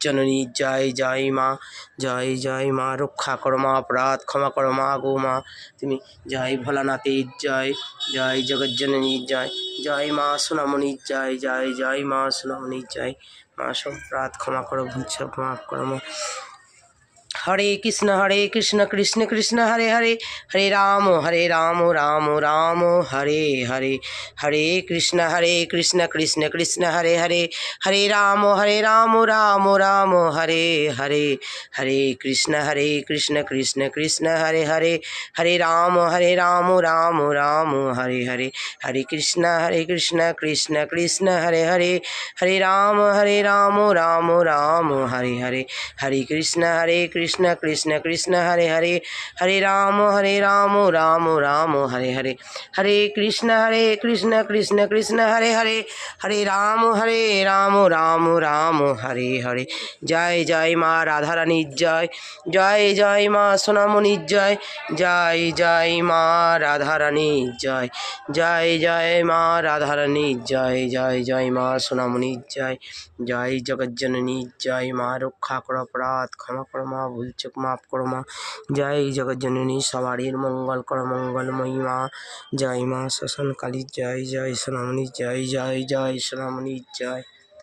জগজ্জননী জয় জয় মা, জয় জয় মা, রক্ষা করো মা, অপরাধ ক্ষমা করো মা গো মা তুমি, জয় ভোলানাথের জয়, জয় জগজ্জননীর জয়, জয় মা সোনামণির জয়, জয় জয় মা সোনামণির জয়, মা সব অপরাধ ক্ষমা করো, ভুল সব মাফ করো মা। হরে কৃষ্ণ কৃষ্ণ কৃষ্ণ হরে হরে, হরে রাম রাম রাম হরে হরে, হরে কৃষ্ণ কৃষ্ণ কৃষ্ণ হরে হরে, হরে রাম রাম রাম হরে হরে, হরে কৃষ্ণ কৃষ্ণ কৃষ্ণ হরে হরে, হরে রাম রাম রাম হরে হরে, হরে কৃষ্ণ কৃষ্ণ কৃষ্ণ হরে হরে, হরে রাম রাম রাম হরে হরে, হরে কৃষ্ণ কৃষ্ণ কৃষ্ণ হরে হরে, হরে রাম রাম রাম হরে হরে, হরে কৃষ্ণ কৃষ্ণ কৃষ্ণ হরে হরে, হরে রাম রাম রাম হরে হরে। জয় জয় মা রাধারানীর জয়, জয় জয় মা সোনামণির জয়, জয় জয় মা রাধারানীর জয়, জয় জয় মা রাধারানীর জয়, জয় জয় মা সোনামণির জয়, জয় জগজ্জননীর জয়, মা রক্ষা করো, অপরাধ ক্ষমা করো মা, ভুল চোখ মাফ করো মা, জয় জগজ্জননী সবারই মঙ্গল করো মঙ্গলময়ী মা, জয় মা শ্মশান কালীর জয়, জয় সোনামণির জয়, জয় জয় সোনামণির জয়।